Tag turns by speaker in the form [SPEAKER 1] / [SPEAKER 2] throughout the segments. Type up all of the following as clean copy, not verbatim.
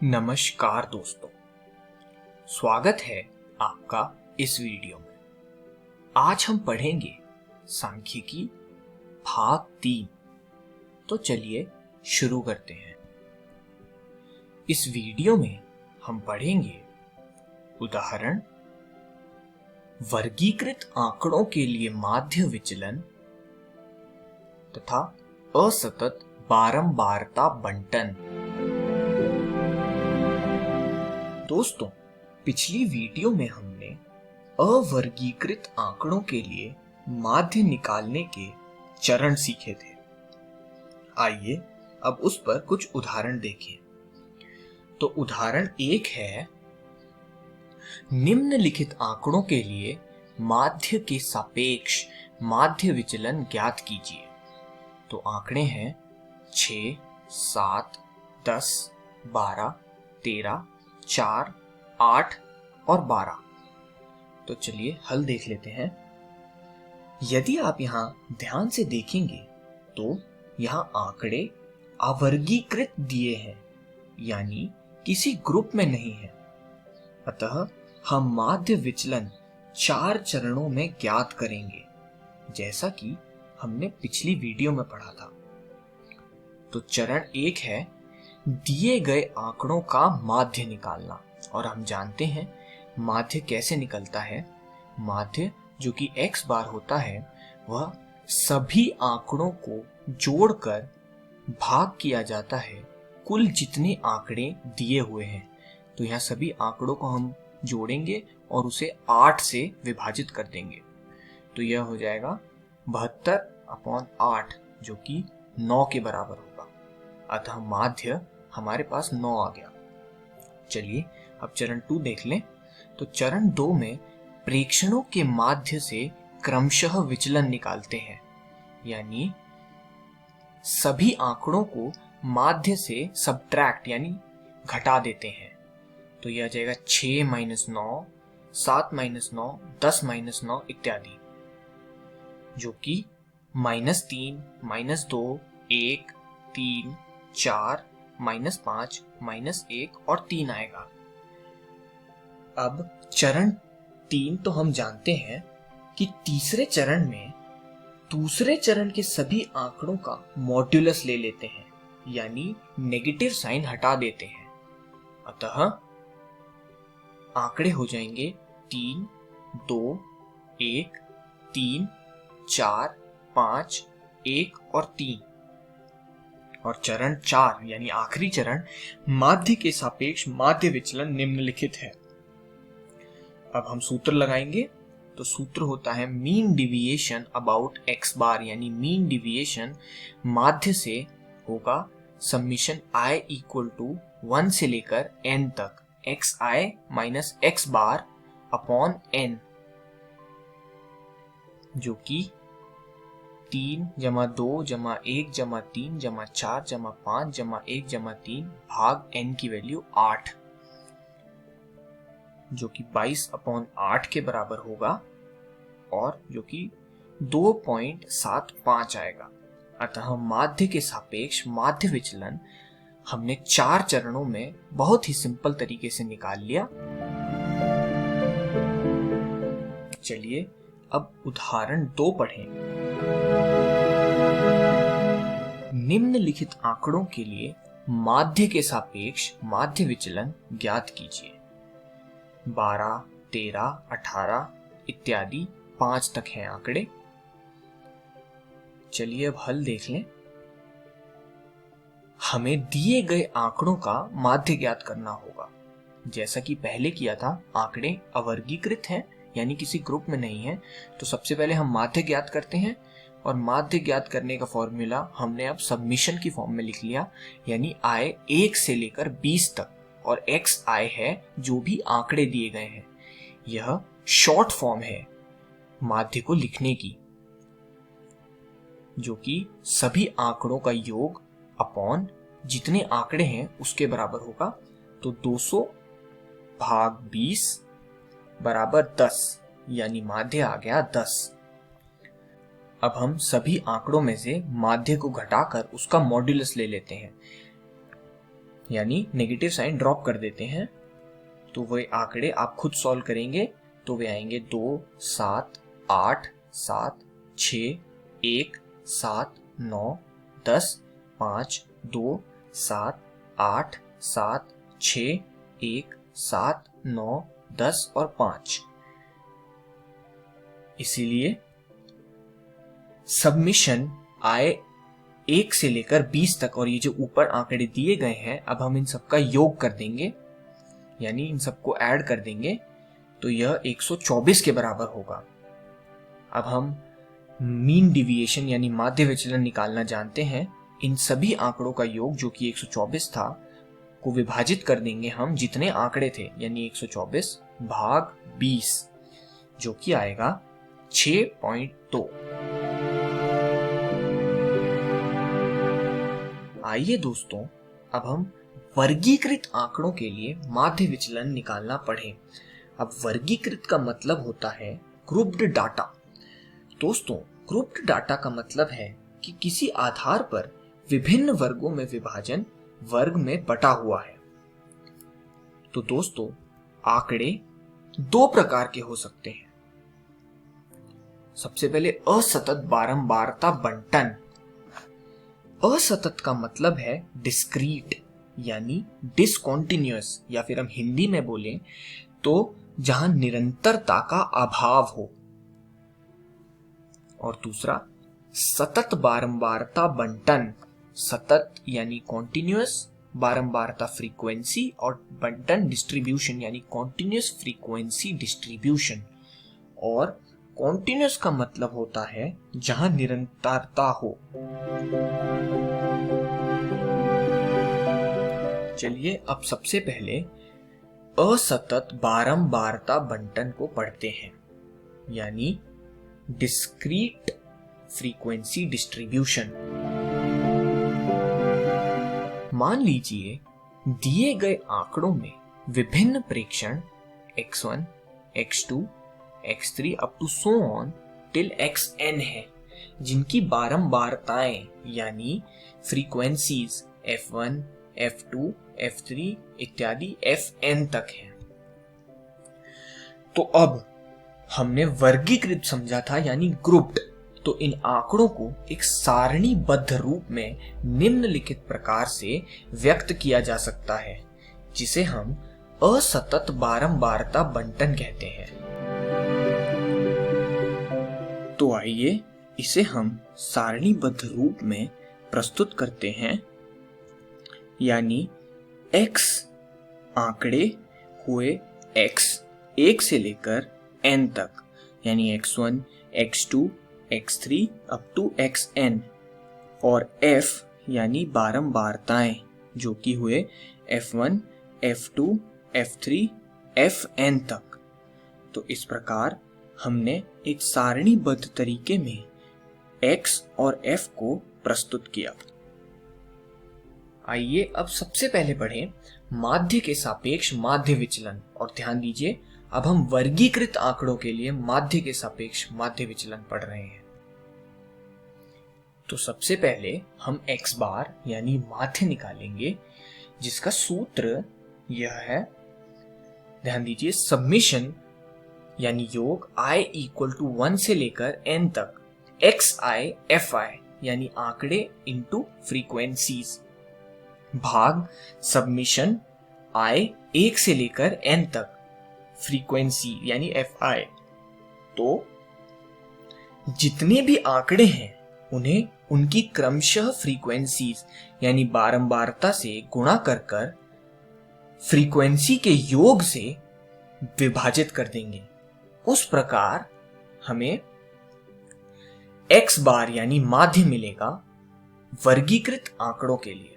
[SPEAKER 1] नमस्कार दोस्तों, स्वागत है आपका इस वीडियो में। आज हम पढ़ेंगे सांख्यिकी भाग 3। तो चलिए शुरू करते हैं। इस वीडियो में हम पढ़ेंगे उदाहरण, वर्गीकृत आंकड़ों के लिए माध्य विचलन तथा असतत बारंबारता बंटन। दोस्तों, पिछली वीडियो में हमने अवर्गीकृत आंकड़ों के लिए माध्य निकालने के चरण सीखे थे। आइए अब उस पर कुछ उदाहरण देखें। तो उदाहरण 1 है, निम्नलिखित आंकड़ों के लिए माध्य के सापेक्ष माध्य विचलन ज्ञात कीजिए। तो आंकड़े हैं 6, 7, 10, 12, 13, 4, 8 और 12। तो चलिए हल देख लेते हैं। यदि आप यहां ध्यान से देखेंगे तो यहां आंकड़े अवर्गीकृत दिए हैं, यानी किसी ग्रुप में नहीं है। अतः हम माध्य विचलन 4 चरणों में ज्ञात करेंगे, जैसा कि हमने पिछली वीडियो में पढ़ा था। तो चरण 1 है दिए गए आंकड़ों का माध्य निकालना। और हम जानते हैं माध्य कैसे निकलता है। माध्य जो कि x बार होता है, वह सभी आंकड़ों को जोड़कर भाग किया जाता है कुल जितने आंकड़े दिए हुए हैं। तो यहाँ सभी आंकड़ों को हम जोड़ेंगे और उसे 8 से विभाजित कर देंगे। तो यह हो जाएगा 72/8, जो कि 9 के बराबर होगा। अतः माध्य हमारे पास 9 आ गया। चलिए अब चरण 2 देख लें। तो चरण 2 में प्रेक्षणों के माध्य से क्रमशः विचलन निकालते हैं, यानी सभी आंकड़ों को माध्य से सबट्रैक्ट यानी घटा देते हैं। तो यह आ जाएगा 6 - 9, 7 - 9, 10 - 9 इत्यादि, जो कि -3, -2, 1, 3, 4, -5, -1 और 3 आएगा। अब चरण 3 तो हम जानते हैं कि तीसरे चरण में दूसरे चरण के सभी आंकड़ों का मॉड्यूलस ले लेते हैं, यानी नेगेटिव साइन हटा देते हैं। अतः आंकड़े हो जाएंगे 3, 2, 1, 3, 4, 5, 1 और 3। और चरण 4 यानी आखिरी चरण, माध्य के सापेक्ष माध्य विचलन निम्नलिखित है। अब हम सूत्र लगाएंगे। तो सूत्र होता है मीन डिविएशन अबाउट x बार, यानी मीन डिविएशन माध्य से होगा समीशन i = 1 से लेकर n तक, xi - x bar upon n, जो कि 3 + 2 + 1 + 3 + 4 + 5 + 1 + 3 भाग n की वैल्यू 8, जो कि 22/8 के बराबर होगा और जो कि 2.75 आएगा। अतः माध्य के सापेक्ष माध्य विचलन हमने 4 चरणों में बहुत ही सिंपल तरीके से निकाल लिया। चलिए अब उदाहरण 2 पढ़ें। निम्नलिखित आंकड़ों के लिए माध्य के सापेक्ष माध्य विचलन ज्ञात कीजिए। 12, 13, 18 इत्यादि 5 तक हैं आंकड़े। चलिए अब हल देख लें। हमें दिए गए आंकड़ों का माध्य ज्ञात करना होगा। जैसा कि पहले किया था, आंकड़े अवर्गीकृत हैं, यानी किसी ग्रुप में नहीं है। तो सबसे पहले हम माध्य ज्ञात करते हैं, और माध्य ज्ञात करने का फॉर्मूला हमने अब सबमिशन की फॉर्म में लिख लिया, यानी i 1 से लेकर 20 तक और xi है जो भी आंकड़े दिए गए हैं। यह शॉर्ट फॉर्म है माध्य को लिखने की, जो कि सभी आंकड़ों का योग अपॉन जितने आंकड़े हैं उसके बराबर होगा। तो 200 भाग 20 बराबर 10, यानी माध्य आ गया 10। अब हम सभी आंकड़ों में से माध्य को घटाकर उसका मॉड्यूलस ले लेते हैं। यानी नेगेटिव साइन ड्रॉप कर देते हैं, तो वही आंकड़े आप खुद सॉल्व करेंगे तो वे आएंगे 2, 7, 8, 7, 6, 1, 7, 9, 10, 5, 2, 7, 8, 7, 6, 1, 7, 9, 10 और 5। इसीलिए सबमिशन आए 1 से लेकर 20 तक, और ये जो ऊपर आंकड़े दिए गए हैं अब हम इन सबका योग कर देंगे, यानी इन सबको ऐड कर देंगे तो यह 124 के बराबर होगा। अब हम मीन डिविएशन यानी माध्य विचलन निकालना जानते हैं। इन सभी आंकड़ों का योग जो कि 124 था को विभाजित कर देंगे हम जितने आंकड़े थे, यानी 124 भाग 20, जो कि आएगा 6.2। आइए दोस्तों, अब हम वर्गीकृत आंकड़ों के लिए माध्य विचलन निकालना पढ़ें। अब वर्गीकृत का मतलब होता है ग्रुप्ड डाटा। दोस्तों, ग्रुप्ड डाटा का मतलब है कि किसी आधार पर विभिन्न वर्गों में विभाजन वर्ग में बटा हुआ है। तो दोस्तों, आंकड़े 2 प्रकार के हो सकते हैं। सबसे पहले असतत बारंबारता बंटन। असतत का मतलब है डिस्क्रीट यानी डिसकॉन्टिन्यूअस, या फिर हम हिंदी में बोलें तो जहां निरंतरता का अभाव हो। और दूसरा सतत बारंबारता बंटन। सतत यानी कॉन्टिन्यूअस, बारंबारता फ्रीक्वेंसी, और बंटन डिस्ट्रीब्यूशन यानी कॉन्टिन्यूअस फ्रीक्वेंसी डिस्ट्रीब्यूशन। और कॉन्टिन्यूअस का मतलब होता है जहां निरंतरता हो। चलिए अब सबसे पहले असतत बारंबारता बंटन को पढ़ते हैं, यानी डिस्क्रीट फ्रीक्वेंसी डिस्ट्रीब्यूशन। मान लीजिए दिए गए आंकड़ों में विभिन्न प्रेक्षण x1, x2, x3 up to so on till xn है, जिनकी बारंबारताएं यानी फ्रीक्वेंसीज f1, f2, f3 इत्यादि fn तक है। तो अब हमने वर्गीकृत समझा था यानी ग्रुप्ड, तो इन आंकड़ों को एक सारणीबद्ध रूप में निम्नलिखित प्रकार से व्यक्त किया जा सकता है, जिसे हम असतत बारंबारता बंटन कहते हैं। तो आइए इसे हम सारणीबद्ध रूप में प्रस्तुत करते हैं, यानी x आंकड़े हुए x 1 से लेकर n तक, यानी x1, x2, x3 up to xn, और f यानी बारंबारताएं जो कि हुए f1, f2, f3, fn तक। तो इस प्रकार हमने एक सारणीबद्ध तरीके में x और f को प्रस्तुत किया। आइए अब सबसे पहले पढ़ें माध्य के सापेक्ष माध्य विचलन, और ध्यान दीजिए अब हम वर्गीकृत आंकड़ों के लिए माध्य के सापेक्ष माध्य विचलन पढ़ रहे हैं। तो सबसे पहले हम x बार यानी माध्य निकालेंगे, जिसका सूत्र यह है, ध्यान दीजिए, सबमिशन यानी योग i इक्वल टू 1 से लेकर n तक xi fi यानी आंकड़े इंटू फ्रीक्वेंसीज भाग सबमिशन i 1 से लेकर n तक फ्रीक्वेंसी यानी fi। तो जितने भी आंकड़े हैं उन्हें उनकी क्रमशः फ्रीक्वेंसीज यानी बारंबारता से गुणा कर फ्रीक्वेंसी के योग से विभाजित कर देंगे। उस प्रकार हमें x बार यानी माध्य मिलेगा वर्गीकृत आंकड़ों के लिए,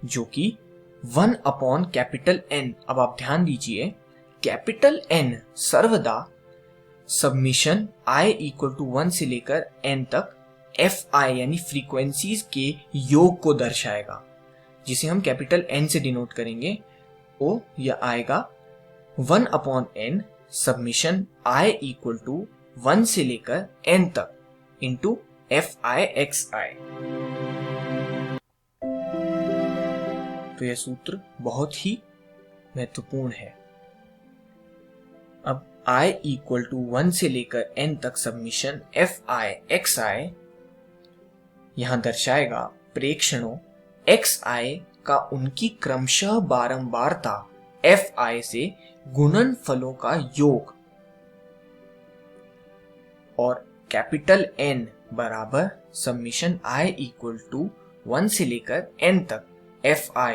[SPEAKER 1] जो कि 1 अपॉन कैपिटल N। अब आप ध्यान दीजिए, कैपिटल N सर्वदा सबमिशन i इक्वल टू 1 से लेकर n तक fi यानी फ्रीक्वेंसीज के योग को दर्शाएगा, जिसे हम कैपिटल N से डिनोट करेंगे। ओ यह आएगा 1 upon n summation i equal to 1 से लेकर n तक इंटू fi xi। तो यह सूत्र बहुत ही महत्वपूर्ण है। अब i इक्वल टू 1 से लेकर n तक सब्मिशन fi xi यहां दर्शाएगा प्रेक्षणों xi का उनकी क्रमशः बारंबारता fi से गुणनफलों का योग, और कैपिटल N बराबर सब्मिशन i इक्वल टू 1 से लेकर n तक fi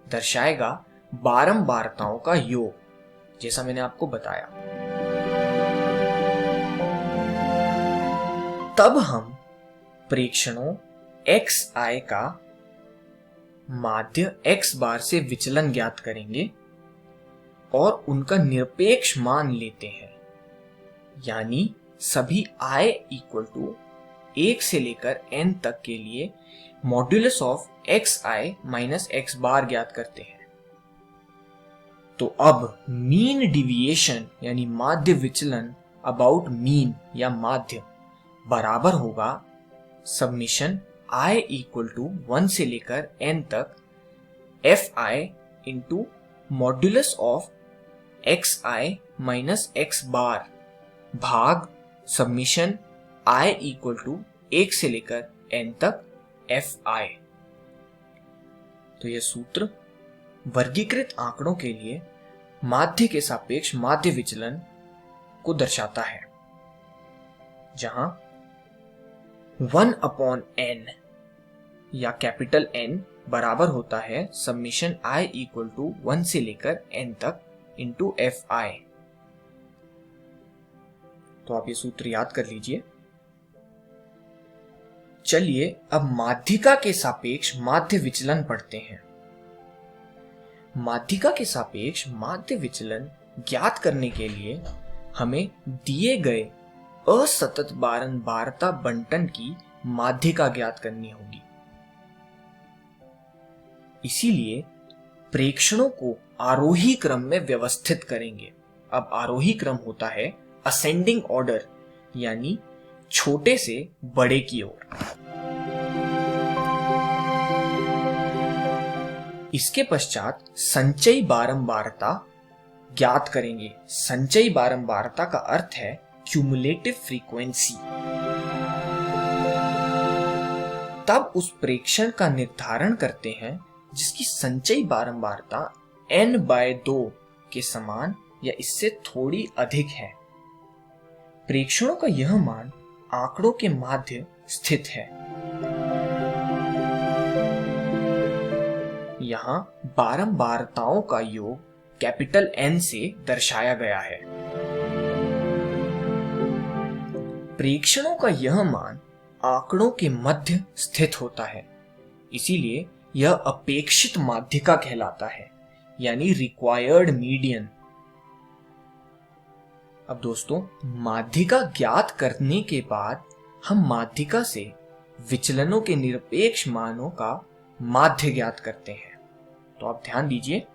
[SPEAKER 1] दर्शाएगा बारंबारताओं का योग, जैसा मैंने आपको बताया। तब हम प्रेक्षणों xi का माध्य x बार से विचलन ज्ञात करेंगे और उनका निरपेक्ष मान लेते हैं, यानी सभी i इक्वल टू 1 से लेकर n तक के लिए modulus of xi minus x बार ज्ञात करते हैं। तो अब मीन डिविएशन यानी माध्य विचलन अबाउट मीन या माध्य बराबर होगा सब्मिशन i इक्वल टू 1 से लेकर n तक fi into modulus of xi minus x बार भाग सब्मिशन i इक्वल टू 1 से लेकर n तक fi। तो यह सूत्र वर्गीकृत आंकड़ों के लिए माध्य के सापेक्ष माध्य विचलन को दर्शाता है, जहां 1 अपॉन n या कैपिटल N बराबर होता है सब्मिशन i इक्वल टू 1 से लेकर n तक इंटू fi। तो आप ये सूत्र याद कर लीजिए। चलिए अब माध्यिका के सापेक्ष माध्य विचलन पढ़ते हैं। माध्यिका के सापेक्ष माध्य विचलन ज्ञात करने के लिए हमें दिए गए असतत बारंबारता बंटन की माध्यिका ज्ञात करनी होगी। इसीलिए प्रेक्षणों को आरोही क्रम में व्यवस्थित करेंगे। अब आरोही क्रम होता है असेंडिंग ऑर्डर, यानी छोटे से बड़े की ओर। इसके पश्चात संचयी बारंबारता ज्ञात करेंगे। संचयी बारंबारता का अर्थ है क्यूमुलेटिव फ्रीक्वेंसी। तब उस प्रेक्षण का निर्धारण करते हैं जिसकी संचयी बारंबारता n/2 के समान या इससे थोड़ी अधिक है। प्रेक्षणों का यह मान आंकड़ों के माध्य स्थित है। यहां बारंबारताओं का योग कैपिटल N से दर्शाया गया है। प्रेक्षणों का यह मान आंकड़ों के मध्य स्थित होता है, इसीलिए यह अपेक्षित माध्यिका कहलाता है, यानी रिक्वायर्ड मीडियन। अब दोस्तों, माध्यिका ज्ञात करने के बाद हम माध्यिका से विचलनों के निरपेक्ष मानों का माध्य ज्ञात करते हैं। तो आप ध्यान दीजिए,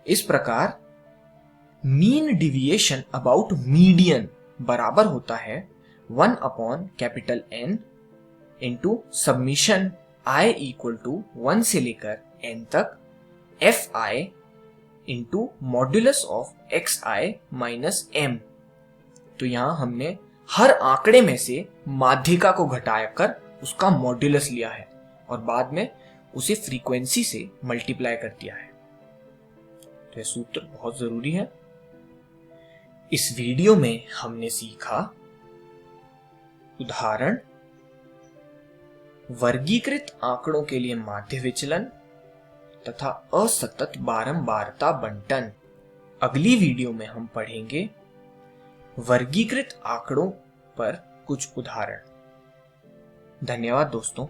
[SPEAKER 1] इस प्रकार मीन डिविएशन अबाउट मीडियन बराबर होता है 1 upon capital N into summation i equal to 1 से लेकर n तक fi into modulus of xi minus m। तो यहां हमने हर आंकड़े में से माध्यिका को घटाकर उसका मॉड्यूलस लिया है और बाद में उसे फ्रीक्वेंसी से मल्टीप्लाई कर दिया है। तो यह सूत्र बहुत जरूरी है। इस वीडियो में हमने सीखा उदाहरण, वर्गीकृत आंकड़ों के लिए माध्य विचलन तथा असतत बारंबारता बंटन। अगली वीडियो में हम पढ़ेंगे वर्गीकृत आंकड़ों पर कुछ उदाहरण। धन्यवाद दोस्तों।